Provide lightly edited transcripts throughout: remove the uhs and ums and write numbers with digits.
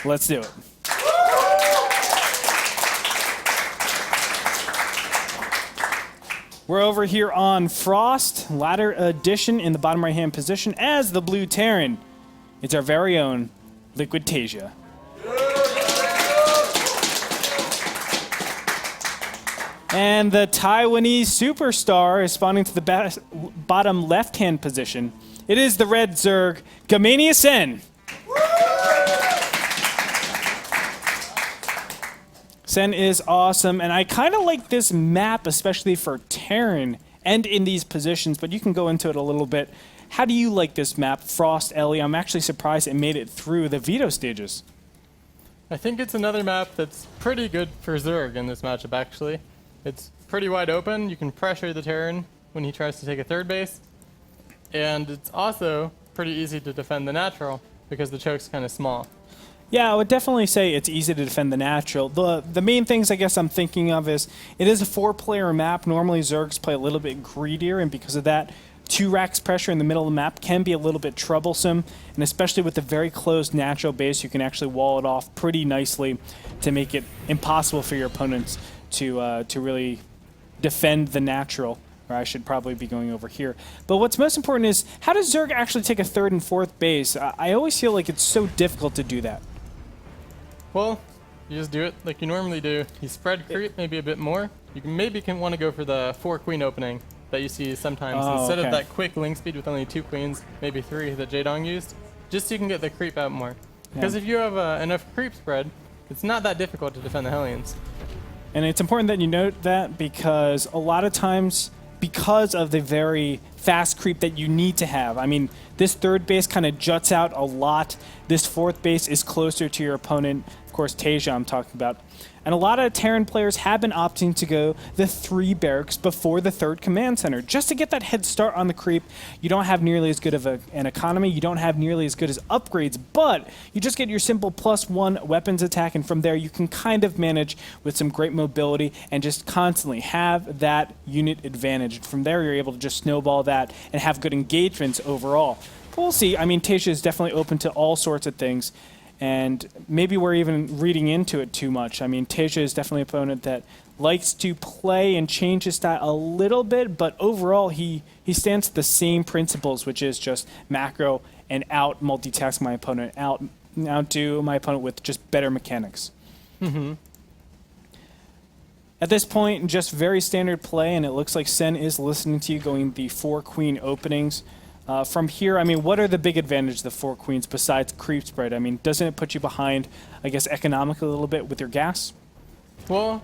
Let's do it. We're over here on Frost, Ladder Edition in the bottom right-hand position as the Blue Terran. It's our very own Liquid TaeJa. And the Taiwanese superstar is spawning to the bottom left-hand position. It is the Red Zerg, Gamania Sen. Sen is awesome, and I kind of like this map, especially for Terran and in these positions, but you can go into it a little bit. How do you like this map, Frost, Ellie? I'm actually surprised it made it through the veto stages. I think it's another map that's pretty good for Zerg in this matchup, actually. It's pretty wide open. You can pressure the Terran when he tries to take a third base. And it's also pretty easy to defend the natural because the choke's kind of small. Yeah, I would definitely say it's easy to defend the natural. The main things I guess I'm thinking of is it is a 4-player map. Normally Zergs play a little bit greedier, and because of that, 2 racks pressure in the middle of the map can be a little bit troublesome, and especially with the very closed natural base, you can actually wall it off pretty nicely to make it impossible for your opponents to really defend the natural. Or I should probably be going over here. But what's most important is, how does Zerg actually take a 3rd and 4th base? I always feel like it's so difficult to do that. Well, you just do it like you normally do. You spread creep maybe a bit more. You can want to go for the 4-queen opening that you see sometimes instead of that quick link speed with only 2 queens, maybe 3 that Jaedong used, just so you can get the creep out more. Because if you have enough creep spread, it's not that difficult to defend the Hellions. And it's important that you note that because a lot of times, because of the very fast creep that you need to have. I mean, this 3rd base kind of juts out a lot. This 4th base is closer to your opponent. Of course, TaeJa I'm talking about. And a lot of Terran players have been opting to go the 3 barracks before the 3rd command center, just to get that head start on the creep. You don't have nearly as good of an economy. You don't have nearly as good as upgrades, but you just get your simple +1 weapons attack, and from there you can kind of manage with some great mobility and just constantly have that unit advantage. From there, you're able to just snowball that and have good engagements overall. But we'll see. I mean, TaeJa is definitely open to all sorts of things. And maybe we're even reading into it too much. I mean, TaeJa is definitely an opponent that likes to play and change his style a little bit, but overall he stands to the same principles, which is just macro and out multitask my opponent, outdo my opponent with just better mechanics. Mm-hmm. At this point, just very standard play, and it looks like Sen is listening to you, going the 4-queen openings. From here, I mean, what are the big advantages of the 4 queens besides creep spread? I mean, doesn't it put you behind, I guess, economically a little bit with your gas? Well,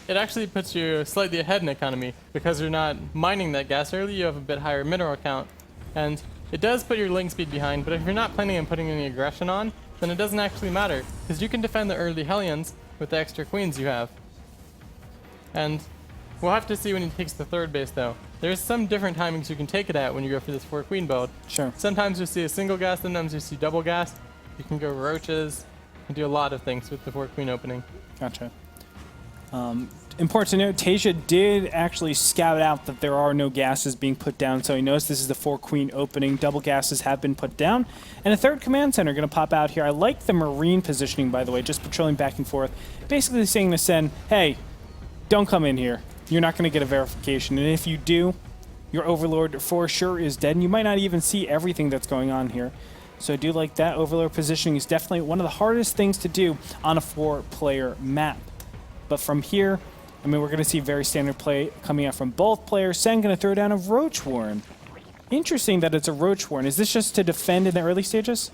it actually puts you slightly ahead in economy because you're not mining that gas early. You have a bit higher mineral count, and it does put your link speed behind. But if you're not planning on putting any aggression on, then it doesn't actually matter because you can defend the early Hellions with the extra queens you have. And we'll have to see when he takes the 3rd base, though. There's some different timings you can take it at when you go for this 4-queen build. Sure. Sometimes you see a single gas, sometimes you see double gas. You can go roaches. You can do a lot of things with the 4-queen opening. Gotcha. Important to note, TaeJa did actually scout out that there are no gases being put down, so he knows this is the 4-queen opening. Double gases have been put down. And a 3rd command center going to pop out here. I like the Marine positioning, by the way, just patrolling back and forth. Basically saying to Sen, hey, don't come in here. You're not going to get a verification, and if you do, your Overlord for sure is dead, and you might not even see everything that's going on here. So I do like that. Overlord positioning is definitely one of the hardest things to do on a 4-player map. But from here, I mean, we're going to see very standard play coming out from both players. Sen going to throw down a Roach Warren. Interesting that it's a Roach Warren. Is this just to defend in the early stages?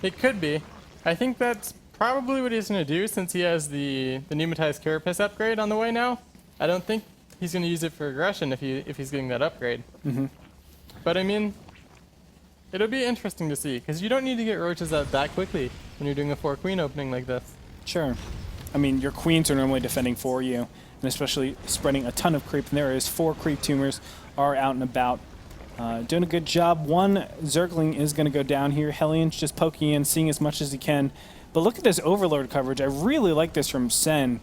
It could be. I think that's probably what he's going to do since he has the pneumatized carapace upgrade on the way now. I don't think he's going to use it for aggression if he's getting that upgrade. Mm-hmm. But I mean, it'll be interesting to see because you don't need to get roaches out that quickly when you're doing a 4-queen opening like this. Sure. I mean, your queens are normally defending for you, and especially spreading a ton of creep. And there is 4 creep tumors are out and about. Doing a good job. 1 Zergling is going to go down here. Hellions just poking in, seeing as much as he can. But look at this Overlord coverage. I really like this from Sen.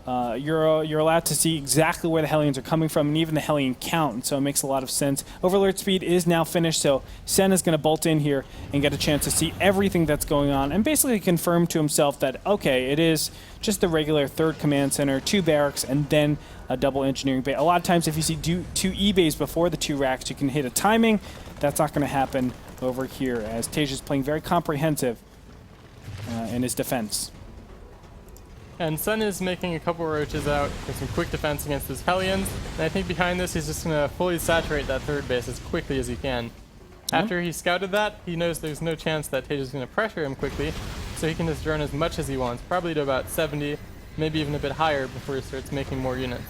you're allowed to see exactly where the Hellions are coming from and even the Hellion count, and so it makes a lot of sense. Overlord speed is now finished, so Sen is going to bolt in here and get a chance to see everything that's going on and basically confirm to himself that, okay, it is just the regular 3rd command center, 2 barracks, and then a double engineering bay. A lot of times if you see 2 E-bays before the 2 racks, you can hit a timing. That's not going to happen over here, as TaeJa is playing very comprehensive in his defense. And Sen is making a couple roaches out for some quick defense against his Hellions, and I think behind this he's just going to fully saturate that 3rd base as quickly as he can. After he scouted that, he knows there's no chance that TaeJa is going to pressure him quickly, so he can just drone as much as he wants, probably to about 70, maybe even a bit higher before he starts making more units.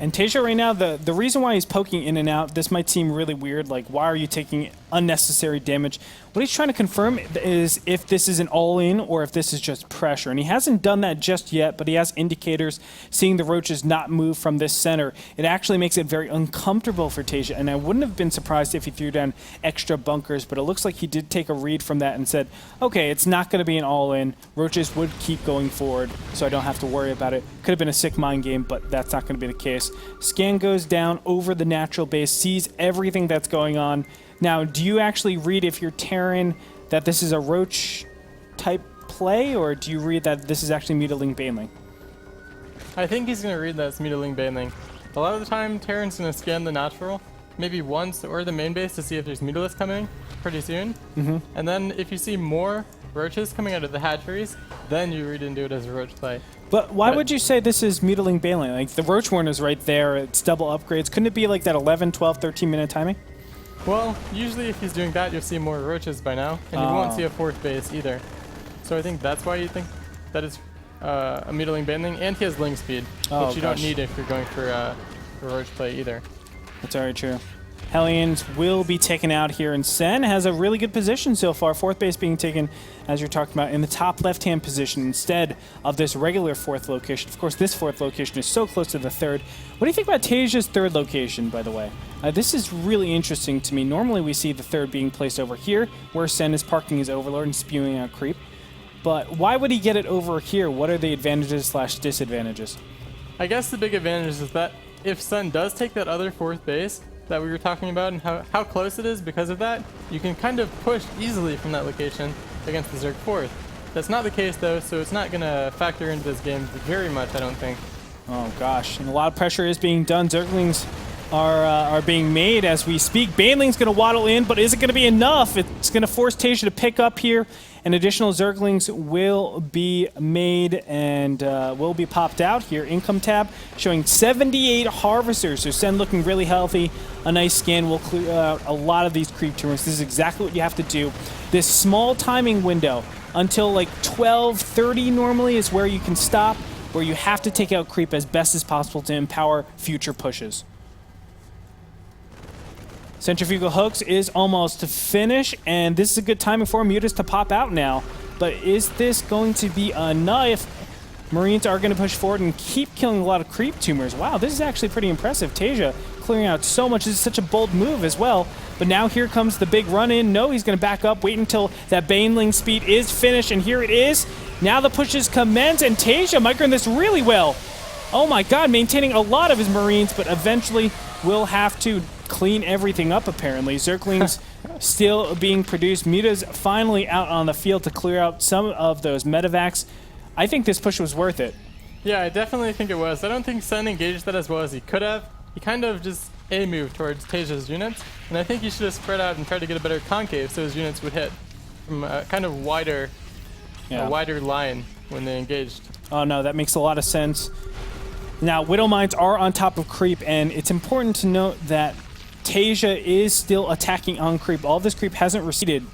And TaeJa right now, the reason why he's poking in and out, this might seem really weird, like why are you taking unnecessary damage? What he's trying to confirm is if this is an all-in or if this is just pressure. And he hasn't done that just yet, but he has indicators seeing the roaches not move from this center. It actually makes it very uncomfortable for TaeJa, and I wouldn't have been surprised if he threw down extra bunkers, but it looks like he did take a read from that and said, okay, it's not going to be an all-in. Roaches would keep going forward, so I don't have to worry about it. Could have been a sick mind game, but that's not going to be the case. Scan goes down over the natural base, sees everything that's going on. Now, do you actually read if you're Terran that this is a roach type play, or do you read that this is actually mutiling Baneling? I think he's going to read that it's mutiling Baneling. A lot of the time, Terran's going to scan the natural, maybe once, or the main base to see if there's Mutalisk coming pretty soon. And then if you see more roaches coming out of the hatcheries, then you read into it as a roach play. But why would you say this is mutiling Baneling? Like, the Roach Warren is right there. It's double upgrades. Couldn't it be like that 11, 12, 13-minute timing? Well, usually if he's doing that, you'll see more roaches by now, and you won't see a 4th base either. So I think that's why you think that it's a mutiling Baneling, and he has Ling speed, which you don't need if you're going for a roach play either. That's very true. Hellions will be taken out here, and Sen has a really good position so far. 4th base being taken, as you're talking about, in the top left-hand position instead of this regular 4th location. Of course, this 4th location is so close to the 3rd. What do you think about TaeJa's 3rd location, by the way? This is really interesting to me. Normally, we see the 3rd being placed over here, where Sen is parking his Overlord and spewing out creep. But why would he get it over here? What are the advantages/disadvantages? I guess the big advantage is that if Sen does take that other 4th base that we were talking about and how close it is because of that, you can kind of push easily from that location against the Zerg 4th. That's not the case though, so it's not going to factor into this game very much, I don't think. Oh gosh, and a lot of pressure is being done. Zerglings are being made as we speak. Baneling's going to waddle in, but is it going to be enough? It's going to force TaeJa to pick up here, and additional Zerglings will be made and will be popped out here. Income tab showing 78 Harvesters, so Sen looking really healthy. A nice scan will clear out a lot of these creep tumors. This is exactly what you have to do. This small timing window until like 12:30 normally is where you can stop, where you have to take out creep as best as possible to empower future pushes. Centrifugal Hooks is almost to finish, and this is a good timing for Mutas to pop out now. But is this going to be enough? Marines are going to push forward and keep killing a lot of creep tumors. Wow, this is actually pretty impressive. TaeJa clearing out so much. This is such a bold move as well. But now here comes the big run-in. No, he's going to back up, wait until that Baneling speed is finished, and here it is. Now the pushes commence, and TaeJa microing this really well. Oh my god, maintaining a lot of his Marines, but eventually will have to clean everything up, apparently. Zerglings still being produced. Muta's finally out on the field to clear out some of those medevacs. I think this push was worth it. Yeah, I definitely think it was. I don't think Sen engaged that as well as he could have. He kind of just A-moved towards TaeJa's units, and I think he should have spread out and tried to get a better concave so his units would hit from a kind of wider, a wider line when they engaged. Oh no, that makes a lot of sense. Now, Widow Mines are on top of creep, and it's important to note that TaeJa is still attacking on creep. All this creep hasn't receded.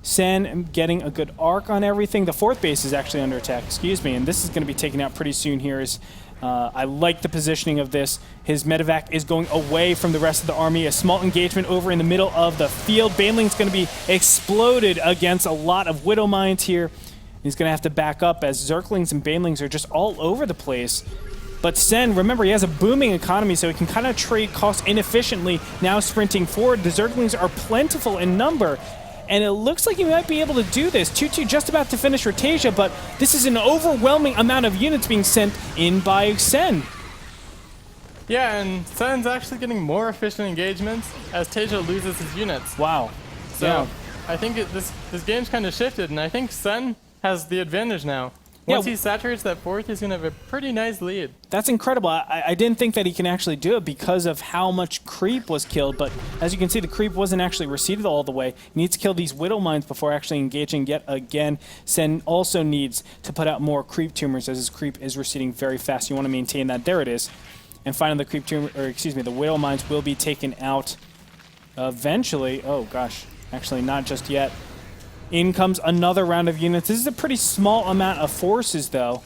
Sen getting a good arc on everything. The 4th base is actually under attack, excuse me, and this is going to be taken out pretty soon here. I like the positioning of this. His medevac is going away from the rest of the army. A small engagement over in the middle of the field. Baneling's going to be exploded against a lot of Widow Mines here. He's going to have to back up as Zerglings and Banelings are just all over the place. But Sen, remember, he has a booming economy, so he can kind of trade costs inefficiently, now sprinting forward. The Zerglings are plentiful in number, and it looks like he might be able to do this. 2-2 just about to finish for TaeJa, but this is an overwhelming amount of units being sent in by Sen. Yeah, and Sen's actually getting more efficient engagements as TaeJa loses his units. Wow. So yeah. I think this game's kind of shifted, and I think Sen has the advantage now. Once he saturates that fourth, he's going to have a pretty nice lead. That's incredible. I didn't think that he can actually do it because of how much creep was killed, but as you can see, the creep wasn't actually receded all the way. He needs to kill these Widow Mines before actually engaging yet again. Sen also needs to put out more creep tumors as his creep is receding very fast. You want to maintain that. There it is. And finally, the creep tumor, or excuse me, the Widow Mines will be taken out eventually. Oh gosh, actually not just yet. In comes another round of units. This is a pretty small amount of forces, though,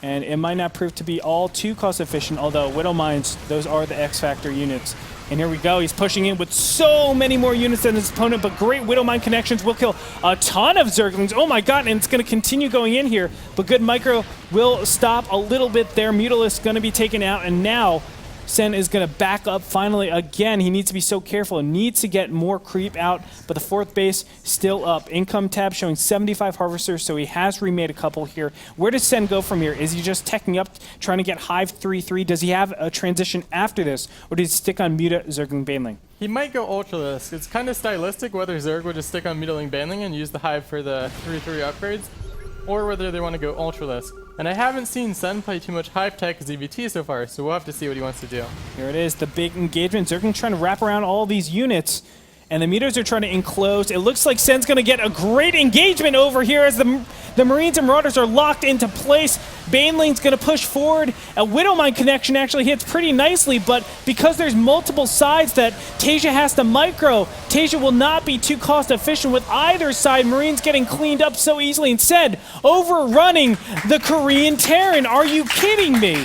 and it might not prove to be all too cost-efficient, although Widow Mines, those are the X-Factor units. And here we go. He's pushing in with so many more units than his opponent, but great Widow Mine connections will kill a ton of Zerglings. Oh, my God, and it's going to continue going in here, but good micro will stop a little bit there. Mutalisk going to be taken out, and now Sen is going to back up finally again. He needs to be so careful and needs to get more creep out, but the fourth base still up. Income tab showing 75 harvesters, so he has remade a couple here. Where does Sen go from here? Is he just teching up, trying to get Hive 3-3? Does he have a transition after this, or does he stick on Muta, Zergling, Baneling? He might go Ultralisk. It's kind of stylistic whether Zerg would just stick on Mutaling Baneling and use the Hive for the 3-3 upgrades, or whether they want to go Ultralisk. And I haven't seen Sen play too much Hive Tech ZVT so far, so we'll have to see what he wants to do. Here it is, the big engagement. Zergling's trying to wrap around all these units, and the Mutas are trying to enclose. It looks like Sen's going to get a great engagement over here as the Marines and Marauders are locked into place. Baneling's going to push forward. A Widow Mine connection actually hits pretty nicely, but because there's multiple sides that TaeJa has to micro, TaeJa will not be too cost efficient with either side. Marines getting cleaned up so easily. Instead, overrunning the Korean Terran. Are you kidding me?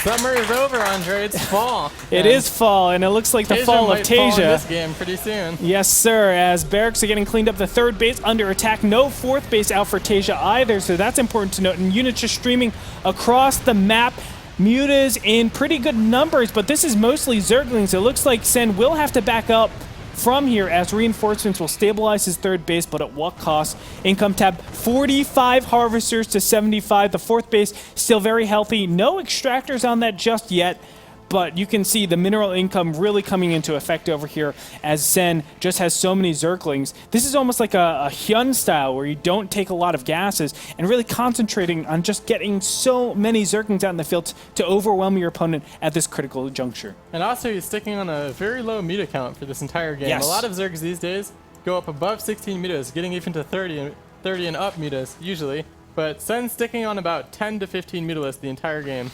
Summer is over, Andre. It's fall. It is fall, and it looks like the fall of TaeJa. Fall in this game pretty soon. Yes, sir. As barracks are getting cleaned up, the third base under attack. No fourth base out for TaeJa either, so that's important to note. And units just streaming across the map. Mutas in pretty good numbers, but this is mostly Zerglings. It looks like Sen will have to back up from here as reinforcements will stabilize his third base, but at what cost? Income tab, 45 harvesters to 75. The fourth base still very healthy. No extractors on that just yet, but you can see the mineral income really coming into effect over here as Sen just has so many Zerglings. This is almost like a Hyun style where you don't take a lot of gases and really concentrating on just getting so many Zerglings out in the field to overwhelm your opponent at this critical juncture. And also he's sticking on a very low muta count for this entire game. Yes. A lot of Zergs these days go up above 16 mutas, getting even to 30 and up mutas usually, but Sen's sticking on about 10 to 15 mutalists the entire game.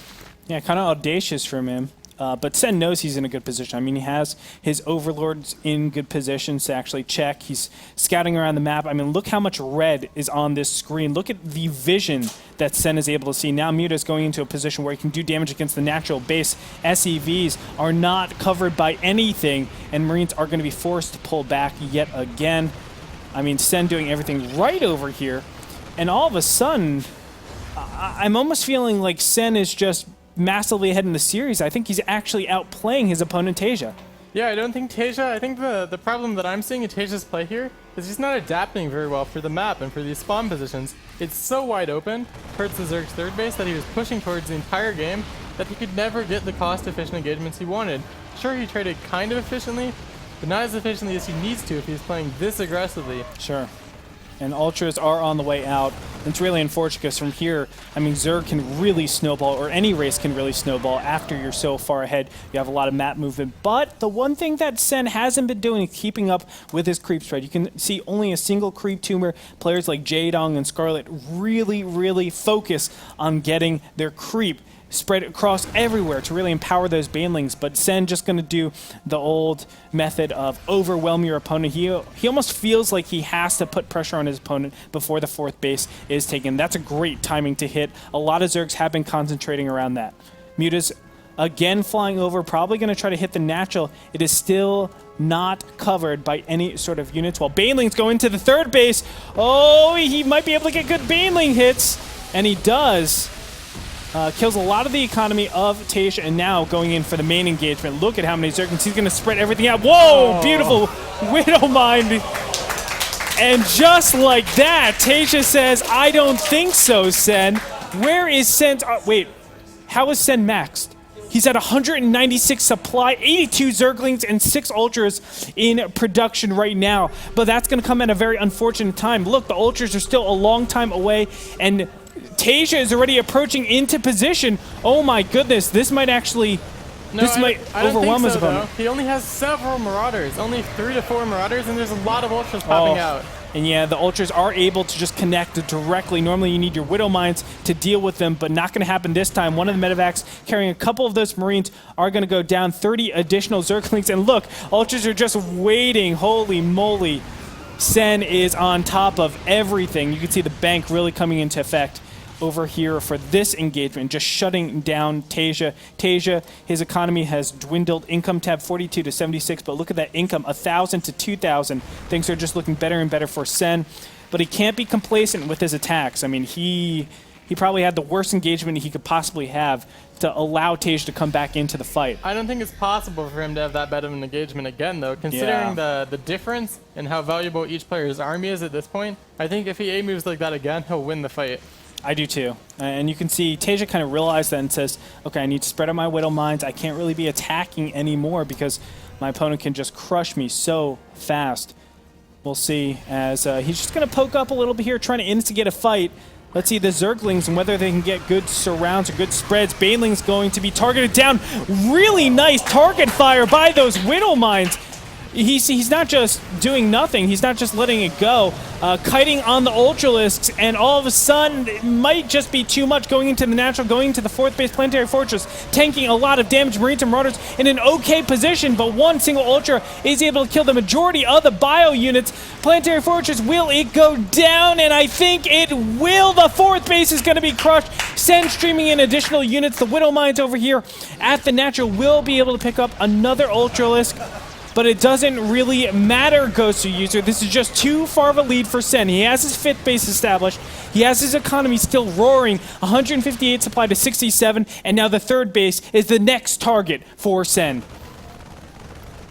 Yeah, kind of audacious from him. But Sen knows he's in a good position. I mean, he has his overlords in good positions to actually check. He's scouting around the map. I mean, look how much red is on this screen. Look at the vision that Sen is able to see. Now Muta is going into a position where he can do damage against the natural base. SEVs are not covered by anything, and Marines are going to be forced to pull back yet again. I mean, Sen doing everything right over here. And all of a sudden, I'm almost feeling like Sen is just massively ahead in the series. I think he's actually outplaying his opponent TaeJa. Yeah, I don't think TaeJa, I think the problem that I'm seeing in TaeJa's play here is he's not adapting very well for the map and for these spawn positions. It's so wide open, hurts the Zerg's third base, that he was pushing towards the entire game that he could never get the cost-efficient engagements he wanted. Sure, he traded kind of efficiently, but not as efficiently as he needs to if he's playing this aggressively. Sure. And Ultras are on the way out. It's really unfortunate because from here, I mean, Zerg can really snowball, or any race can really snowball after you're so far ahead. You have a lot of map movement. But the one thing that Sen hasn't been doing is keeping up with his creep spread. You can see only a single creep tumor. Players like Jaedong and Scarlet really, really focus on getting their creep spread across everywhere to really empower those banelings, but Sen just going to do the old method of overwhelm your opponent. He almost feels like he has to put pressure on his opponent before the fourth base is taken. That's a great timing to hit. A lot of Zergs have been concentrating around that. Muta's again flying over, probably going to try to hit the natural. It is still not covered by any sort of units, while Baneling's going to the third base. Oh, he might be able to get good Baneling hits, and he does. Kills a lot of the economy of TaeJa, and now going in for the main engagement. Look at how many Zerglings. He's going to spread everything out. Whoa! Oh. Beautiful Widow Mine. And just like that, TaeJa says, I don't think so, Sen. Where is Sen's... wait, how is Sen maxed? He's at 196 supply, 82 Zerglings, and 6 Ultras in production right now. But that's going to come at a very unfortunate time. Look, the Ultras are still a long time away, and TaeJa is already approaching into position. Oh my goodness, this might actually... this might overwhelm his opponent. He only has several Marauders, only 3 to 4 Marauders, and there's a lot of Ultras popping out. And yeah, the Ultras are able to just connect directly. Normally you need your Widow Mines to deal with them, but not going to happen this time. One of the medevacs carrying a couple of those Marines are going to go down, 30 additional Zerglings. And look, Ultras are just waiting. Holy moly. Sen is on top of everything. You can see the bank really coming into effect over here for this engagement, just shutting down TaeJa. TaeJa, his economy has dwindled. Income tab 42 to 76, but look at that income, 1,000 to 2,000. Things are just looking better and better for Sen, but he can't be complacent with his attacks. I mean, he probably had the worst engagement he could possibly have to allow TaeJa to come back into the fight. I don't think it's possible for him to have that bad of an engagement again, though. Considering the difference in how valuable each player's army is at this point, I think if he A moves like that again, he'll win the fight. I do too. And you can see TaeJa kind of realized that and says, okay, I need to spread out my Widow Mines. I can't really be attacking anymore because my opponent can just crush me so fast. We'll see as he's just going to poke up a little bit here, trying to instigate a fight. Let's see the Zerglings and whether they can get good surrounds or good spreads. Baneling's going to be targeted down. Really nice target fire by those Widow Mines. He's not just doing nothing. He's not just letting it go. Kiting on the Ultralisks, and all of a sudden, it might just be too much going into the natural, going into the 4th base Planetary Fortress, tanking a lot of damage. Marines and Marauders in an okay position, but one single Ultra is able to kill the majority of the bio units. Planetary Fortress, will it go down? And I think it will. The 4th base is going to be crushed. Sen streaming in additional units. The Widow Mines over here at the natural will be able to pick up another Ultralisk. But it doesn't really matter, Ghost User. This is just too far of a lead for Sen. He has his 5th base established. He has his economy still roaring, 158 supply to 67, and now the 3rd base is the next target for Sen.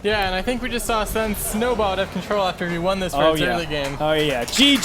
Yeah, and I think we just saw Sen snowball out of control after he won this early game. Oh yeah, GG.